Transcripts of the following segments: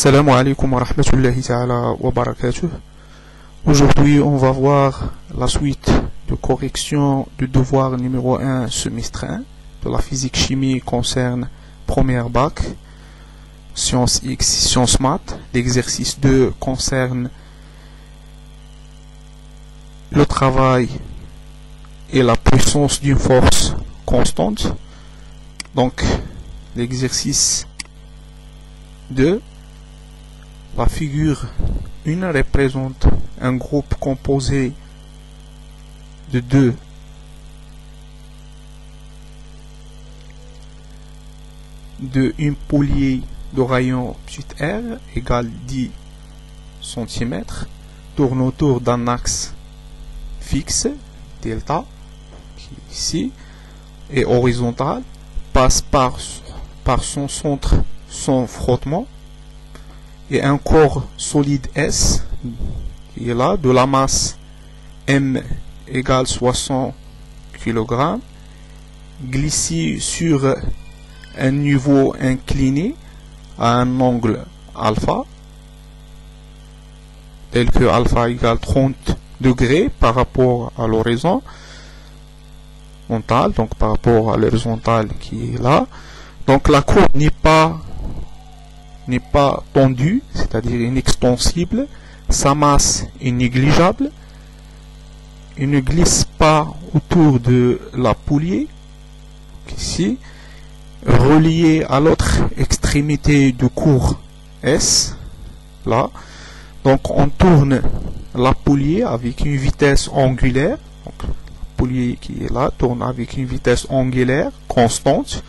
Assalamu alaikum wa rahmatullahi ta'ala wa barakatuh. Aujourd'hui, on va voir la suite de correction du devoir numéro 1 semestre 1 de la physique-chimie concerne première bac, sciences X, sciences maths. L'exercice 2 concerne le travail et la puissance d'une force constante. Donc, l'exercice 2, la figure 1 représente un groupe composé de une poulie de rayon r égale 10 cm, tourne autour d'un axe fixe, delta, qui est ici, et horizontal, passe par son centre sans frottement, et un corps solide S, qui est là, de la masse M égale 60 kg, glissé sur un niveau incliné à un angle alpha, tel que alpha égale 30 degrés par rapport à l'horizon, donc par rapport à l'horizontale qui est là. Donc la courbe n'est pas tendue, c'est-à-dire inextensible, sa masse est négligeable, il ne glisse pas autour de la poulie, ici, reliée à l'autre extrémité du cours S, là. Donc on tourne la poulie avec une vitesse angulaire, donc la poulie qui est là tourne avec une vitesse angulaire constante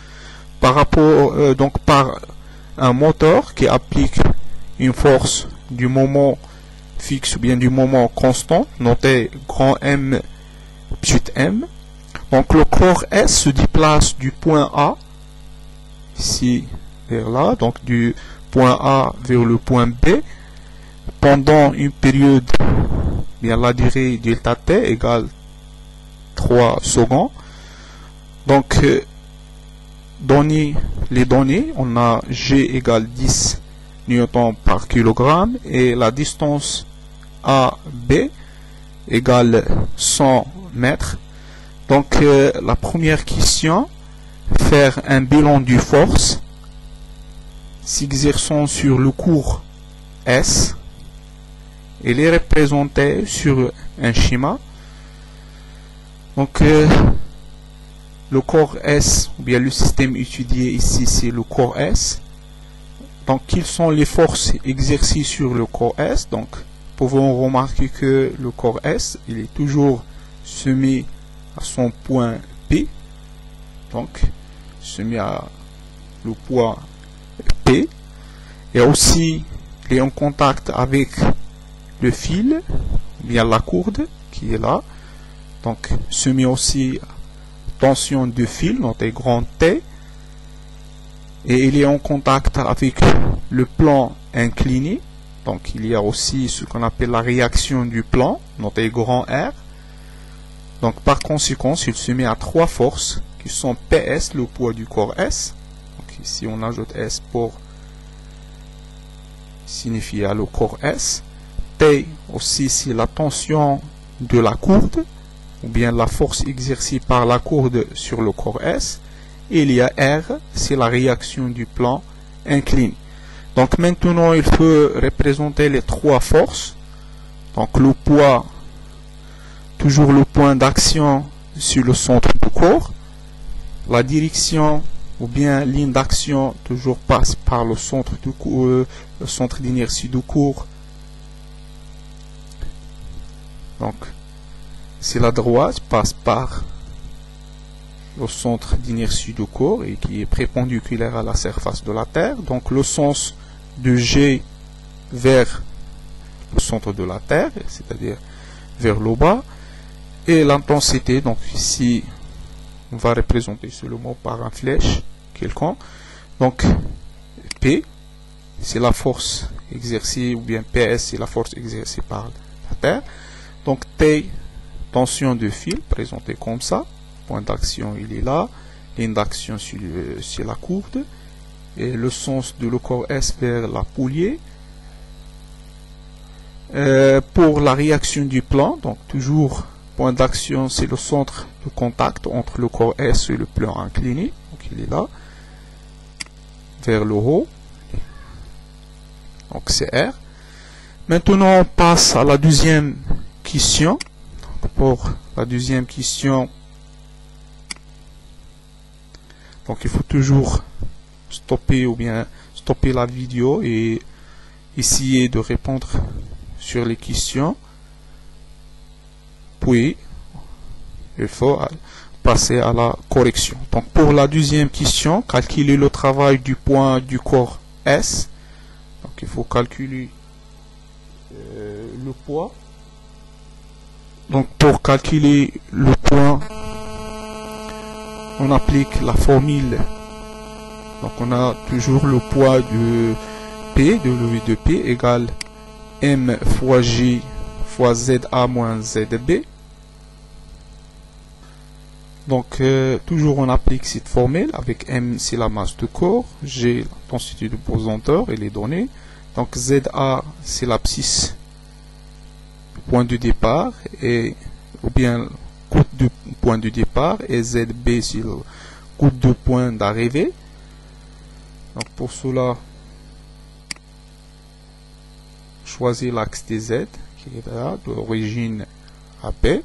par rapport par un moteur qui applique une force du moment fixe ou bien du moment constant, noté grand M, petit m. Donc le corps S se déplace du point A, ici vers là, donc du point A vers le point B, pendant une période, bien la durée delta t égale 3 secondes. Donc, donner les données, on a G égale 10 newtons par kilogramme et la distance AB égale 100 mètres. Donc, la première question, faire un bilan du force s'exerçant sur le cours S. Elle est représentée sur un schéma. Donc, le corps S, ou bien le système étudié ici, c'est le corps S. Donc, quelles sont les forces exercées sur le corps S? Donc, pouvons remarquer que le corps S, il est toujours soumis à son point P. Donc, soumis à le poids P. Et aussi, il est en contact avec le fil, ou bien la courde qui est là. Donc, soumis aussi à tension de fil, noté grand T, et il est en contact avec le plan incliné. Donc il y a aussi ce qu'on appelle la réaction du plan, noté grand R. Donc par conséquent, il se met à trois forces qui sont PS, le poids du corps S. Donc ici on ajoute S pour signifier le corps S. T aussi c'est la tension de la courde, ou bien la force exercée par la courde sur le corps S. Et il y a R, c'est la réaction du plan incliné. Donc maintenant, il faut représenter les trois forces. Donc le poids, toujours le point d'action sur le centre du corps. La direction, ou bien ligne d'action, toujours passe par le centre du le centre d'inertie du corps. Donc, c'est la droite passe par le centre d'inertie du corps et qui est perpendiculaire à la surface de la Terre. Donc le sens de G vers le centre de la Terre, c'est-à-dire vers le bas. Et l'intensité, donc ici, on va représenter seulement par un flèche quelconque. Donc P, c'est la force exercée, ou bien PS, c'est la force exercée par la Terre. Donc T, tension de fil, présenté comme ça. Point d'action, il est là. Ligne d'action sur la courde. et le sens de le corps S vers la poulie. Pour la réaction du plan, donc toujours point d'action, c'est le centre de contact entre le corps S et le plan incliné. Donc il est là, vers le haut. Donc c'est R. Maintenant on passe à la deuxième question. Donc, pour la deuxième question, donc il faut toujours stopper ou bien stopper la vidéo et essayer de répondre sur les questions. Puis il faut passer à la correction. Donc pour la deuxième question, calculer le travail du point du corps S. Donc il faut calculer le poids. Donc pour calculer le poids, on applique la formule. Donc on a toujours le poids de P, de W de P égale M fois G fois ZA moins ZB. Donc toujours on applique cette formule avec M c'est la masse de corps, G l'intensité de pesanteur et les données. Donc ZA c'est l'abscisse du point de départ et ou bien coût de point de départ et ZB c'est le coût de point d'arrivée. Donc pour cela, choisir l'axe des Z qui est là, d'origine à B.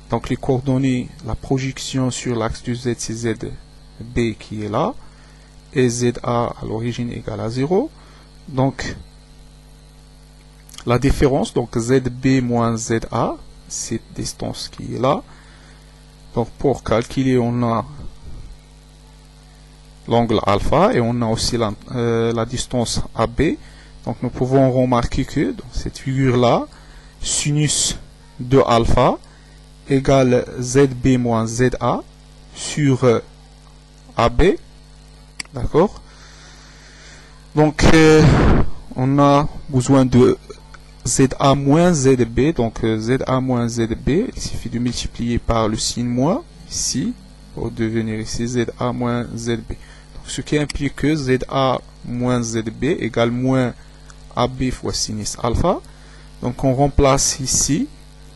Donc les coordonnées, la projection sur l'axe du Z, c'est ZB qui est là, et ZA à l'origine égale à 0. Donc la différence, donc ZB moins ZA, cette distance qui est là. Donc pour calculer, on a l'angle alpha et on a aussi la distance AB. Donc nous pouvons remarquer que dans cette figure là, sinus de alpha égale ZB moins ZA sur AB. D'accord. Donc on a besoin de ZA moins ZB. Donc ZA moins ZB, il suffit de multiplier par le signe moins ici pour devenir ici ZA moins ZB. Ce qui implique que ZA moins ZB égale moins AB fois sinus alpha. Donc on remplace ici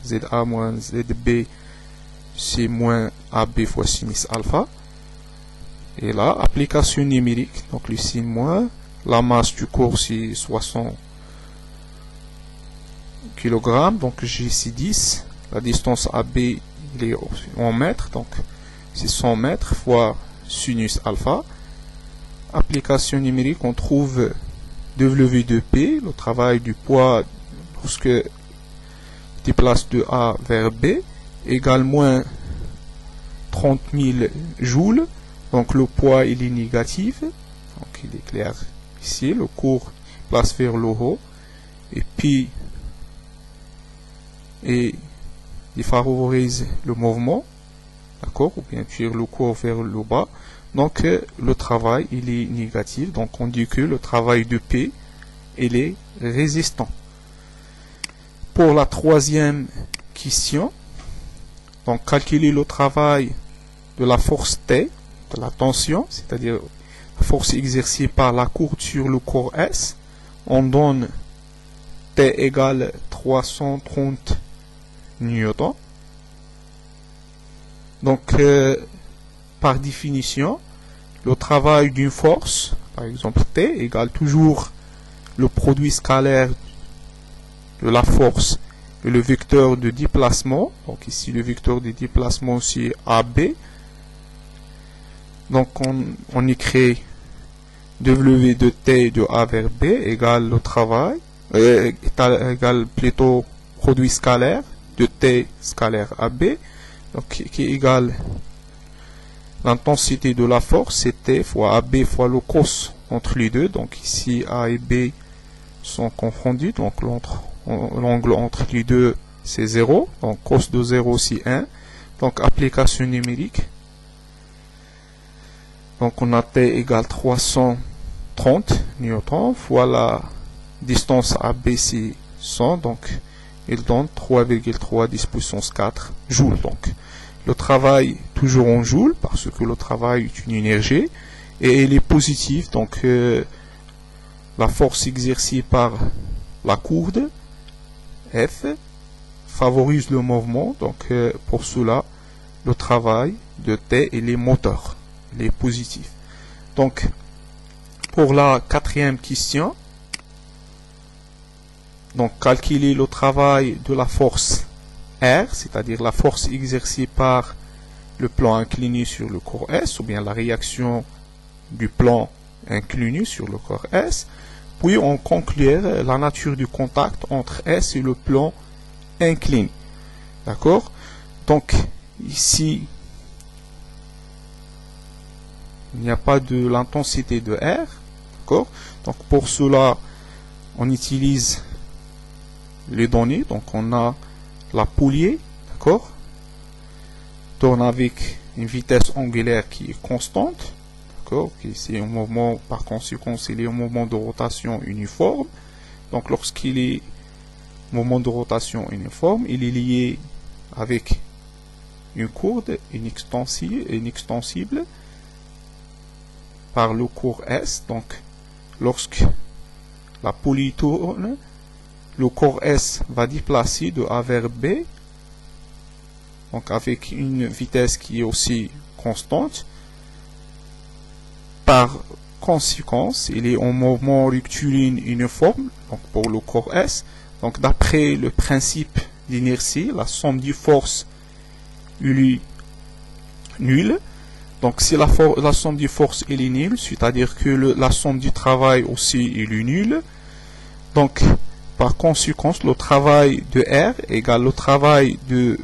ZA moins ZB, c'est moins AB fois sinus alpha. Et là, application numérique, donc le signe moins, la masse du corps c'est 60 kg, donc G c'est 10, la distance AB il est en mètres, donc c'est 100 mètres fois sinus alpha. Application numérique, on trouve W de P, le travail du poids lorsque déplace de A vers B, égale moins 30 000 joules. Donc le poids il est négatif, donc il est clair ici, le cours place vers le haut, et puis il favorise le mouvement, d'accord, ou bien tire le cours vers le bas. Donc le travail il est négatif, donc on dit que le travail de P il est résistant. Pour la troisième question, donc calculer le travail de la force T, de la tension, c'est-à-dire la force exercée par la courbe sur le corps S, on donne T égale 330 newtons. Donc par définition, le travail d'une force, par exemple T, égale toujours le produit scalaire de la force et le vecteur de déplacement. Donc ici le vecteur de déplacement c'est AB. Donc on écrit W de T de A vers B égale le travail, égale plutôt produit scalaire de T scalaire AB, donc qui est égal l'intensité de la force, c'est T fois AB fois le cos entre les deux. Donc ici A et B sont confondus, donc l'angle entre les deux c'est 0, donc cos de 0 c'est 1. Donc application numérique, donc on a T égale 330 newtons fois la distance AB c'est 100, donc il donne 3,3 10 puissance 4 joules. Donc le travail toujours en joules parce que le travail est une énergie et elle est positive. Donc la force exercée par la courde F favorise le mouvement. Donc pour cela, le travail de T il est moteur, il est positif. Donc pour la quatrième question, donc calculer le travail de la force R, c'est-à-dire la force exercée par le plan incliné sur le corps S, ou bien la réaction du plan incliné sur le corps S, puis on conclure la nature du contact entre S et le plan incliné. D'accord? Donc ici, il n'y a pas de l'intensité de R. D'accord? Donc pour cela, on utilise les données. Donc on a la poulie, d'accord, tourne avec une vitesse angulaire qui est constante, d'accord, c'est un mouvement, par conséquent, il est un mouvement de rotation uniforme. Donc lorsqu'il est mouvement de rotation uniforme, il est lié avec une courbe inextensible par le cours S. Donc lorsque la poulie tourne, le corps S va déplacer de A vers B, donc avec une vitesse qui est aussi constante. Par conséquence, il est en mouvement rectiligne uniforme, donc pour le corps S. Donc d'après le principe d'inertie, la somme des forces est nulle. Donc si la somme des forces est nulle, c'est-à-dire que la somme du travail aussi est nulle. Donc par conséquent, le travail de R égale le travail de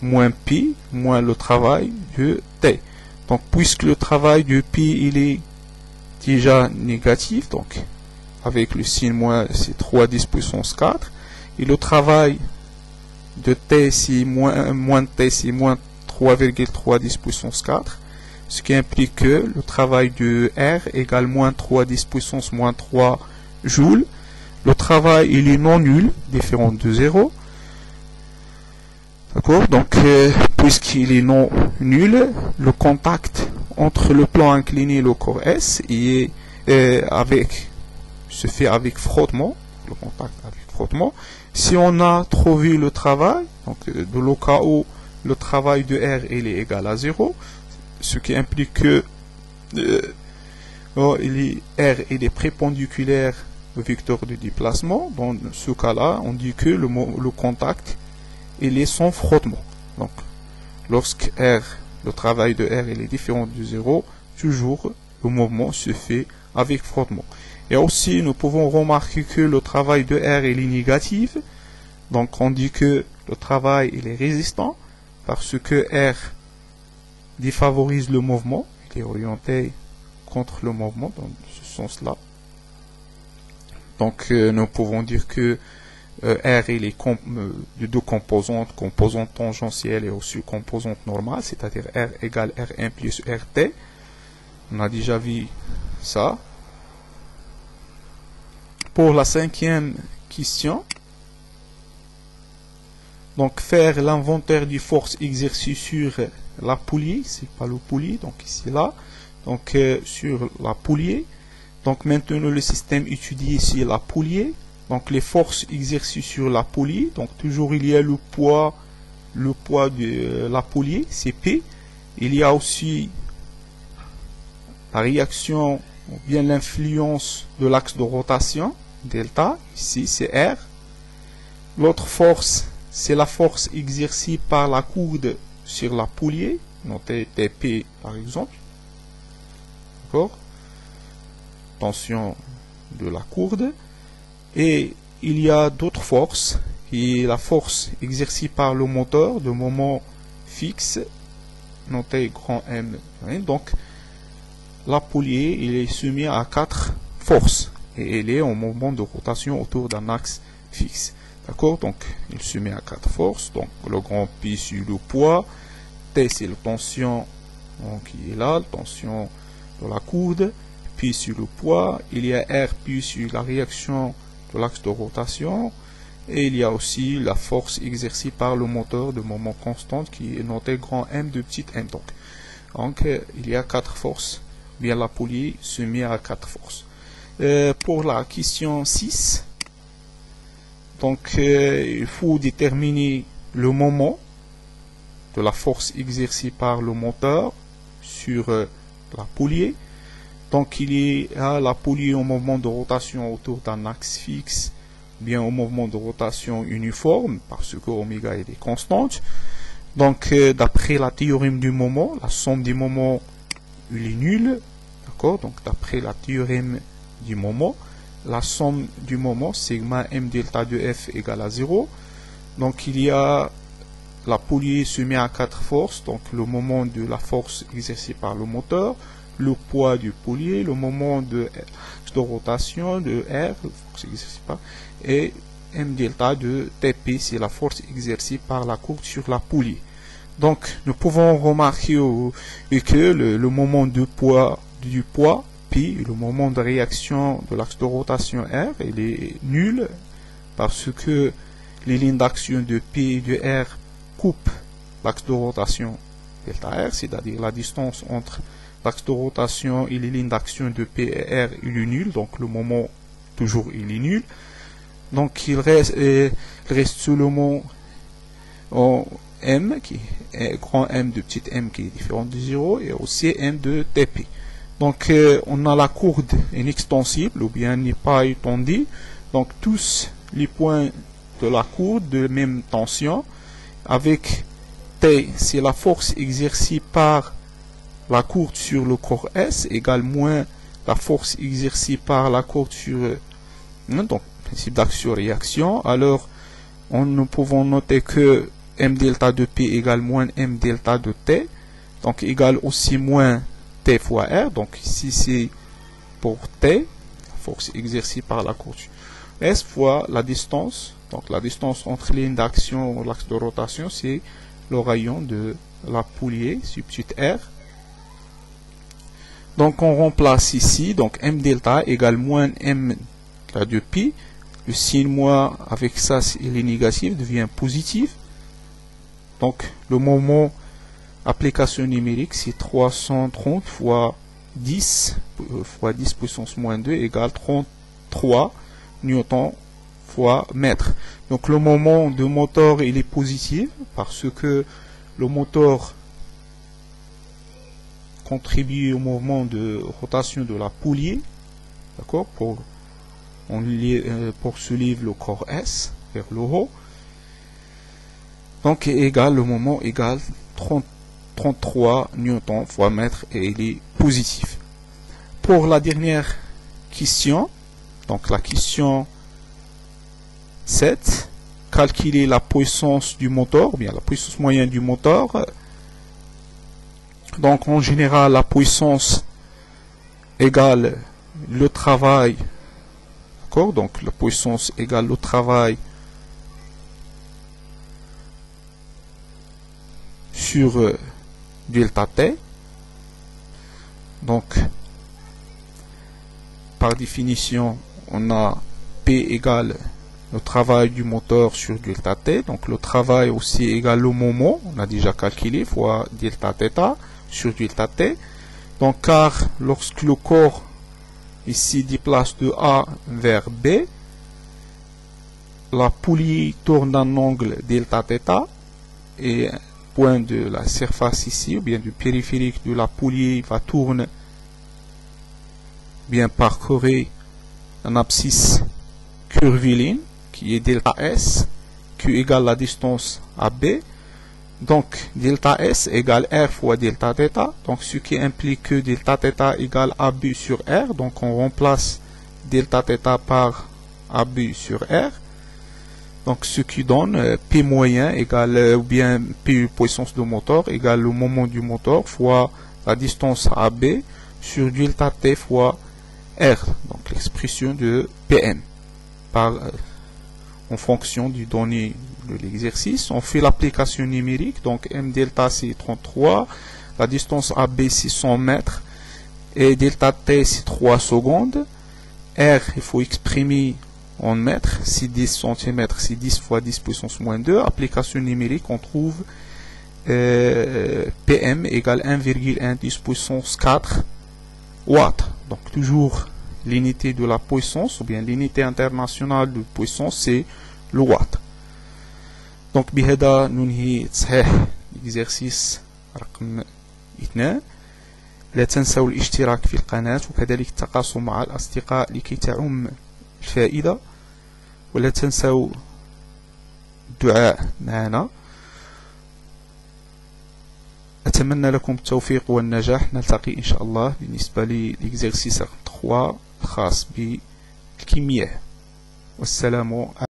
moins P moins le travail de T. Donc, puisque le travail de P il est déjà négatif, donc avec le signe moins, c'est 3 10 puissance 4, et le travail de T, c'est moins T, c'est moins 3,3 10 puissance 4, ce qui implique que le travail de R égale moins 3 10 puissance moins 3 joules. Le travail, il est non nul, différent de 0. D'accord? Donc, puisqu'il est non nul, le contact entre le plan incliné et le corps S se fait avec frottement. Le contact avec frottement. Si on a trouvé le travail, donc de le cas où le travail de R il est égal à 0, ce qui implique que R il est perpendiculaire au vecteur de déplacement. Dans ce cas-là, on dit que le contact il est sans frottement. Donc, lorsque R, le travail de R il est différent de 0, toujours le mouvement se fait avec frottement. Et aussi, nous pouvons remarquer que le travail de R il est négatif. Donc, on dit que le travail il est résistant parce que R défavorise le mouvement. Il est orienté contre le mouvement dans ce sens-là. Donc, nous pouvons dire que R il est de deux composantes, composante tangentielle et aussi composante normale, c'est-à-dire R égale R1 plus RT. On a déjà vu ça. Pour la cinquième question, donc faire l'inventaire des forces exercées sur la poulie, c'est pas le poulie, donc ici là, donc sur la poulie. Donc maintenant le système étudié ici la poulie. Donc les forces exercées sur la poulie. Donc toujours il y a le poids de la poulie, c'est P. Il y a aussi la réaction ou bien l'influence de l'axe de rotation, delta, ici c'est R. L'autre force, c'est la force exercée par la courde sur la poulie, notée TP par exemple. D'accord? Tension de la courde. Et il y a d'autres forces, qui est la force exercée par le moteur de moment fixe, noté grand M. Donc, la poulie il est soumis à 4 forces, et elle est en mouvement de rotation autour d'un axe fixe. D'accord? Donc, il se met à 4 forces. Donc, le grand P sur le poids, T c'est la tension qui est là, la tension de la courde, P sur le poids, il y a R, P sur la réaction de l'axe de rotation, Et il y a aussi la force exercée par le moteur de moment constante qui est notée grand M de petit m. Donc il y a 4 forces, bien la poulie se met à 4 forces. Pour la question 6, donc il faut déterminer le moment de la force exercée par le moteur sur la poulie. Donc il y a la poulie au mouvement de rotation autour d'un axe fixe, bien au mouvement de rotation uniforme, parce que oméga est constante. Donc d'après la théorème du moment, la somme des moments il est nulle. D'accord? Donc d'après la théorème du moment, la somme du moment, sigma m delta de f égale à 0. Donc il y a la poulie se met à 4 forces, donc le moment de la force exercée par le moteur, le poids du poulie, le moment de rotation de R, force exercée par, et m delta de Tp, c'est la force exercée par la courbe sur la poulie. Donc nous pouvons remarquer que le moment de poids du poids P, le moment de réaction de l'axe de rotation R, il est nul parce que les lignes d'action de P et de R coupent l'axe de rotation delta R, c'est-à-dire la distance entre l'axe de rotation et les lignes d'action de P et R, il est nul, donc le moment toujours il est nul. Donc il reste seulement en M, qui est grand M de petit m qui est différent de 0, et aussi M de Tp. Donc on a la courbe inextensible ou bien n'est pas étendue. Donc tous les points de la courbe de même tension avec T, c'est la force exercée par la courbe sur le corps S égale moins la force exercée par la courbe sur donc principe d'action-réaction. Alors nous pouvons noter que m delta de P égale moins m delta de T, donc égale aussi moins T fois R. Donc ici c'est pour T, la force exercée par la courbe S fois la distance. Donc la distance entre les lignes d'action et l'axe de rotation, c'est le rayon de la poulie sur petit r. Donc on remplace ici, donc m delta égale moins m delta de pi. Le signe moins avec ça, il est négatif, devient positif. Donc le moment application numérique, c'est 330 fois 10 puissance moins 2 égale 33 newtons fois mètre. Donc le moment de moteur il est positif parce que le moteur contribue au mouvement de rotation de la poulie, d'accord, pour soulever le corps S vers le haut. Donc égal, le moment égale 33 newtons fois mètre et il est positif. Pour la dernière question, donc la question 7, calculer la puissance du moteur, ou bien la puissance moyenne du moteur. Donc en général, la puissance égale le travail, d'accord, donc la puissance égale le travail sur delta T. Donc par définition on a P égale le travail du moteur sur delta T, donc le travail aussi égale le moment, on a déjà calculé, fois delta θ sur delta T. Donc car lorsque le corps ici déplace de A vers B, la poulie tourne d'un angle delta θ et point de la surface ici, ou bien du périphérique de la poulie va tourner, bien parcourir un abscisse curviligne qui est delta S, qui égale la distance AB. Donc delta S égale R fois delta θ, donc ce qui implique que delta θ égale AB sur R. Donc on remplace delta θ par AB sur R. Donc ce qui donne P moyen égale, ou bien P puissance de moteur égale le moment du moteur fois la distance AB sur delta T fois R. Donc l'expression de PM par en fonction du donné de l'exercice. On fait l'application numérique. Donc M delta c'est 33, la distance AB c'est 100 mètres et delta T c'est 3 secondes. R il faut exprimer en mètres, si 10 cm, si 10 fois 10 puissance moins 2, application numérique, on trouve PM égale 1,110 puissance 4 watts. Donc toujours l'unité de la puissance, ou bien l'unité internationale de puissance, c'est le watt. Donc بهذا ننهي تصحيح l'exercice رقم 2. لا تنسوا الاشتراك في القناة وكذلك التواصل مع الأصدقاء لكي تعم الفائدة، ولا تنسوا الدعاء معنا. أتمنى لكم التوفيق والنجاح. نلتقي إن شاء الله بالنسبة للإكزرسيس رقم 3 الخاص بالكيمياء. والسلام عليكم.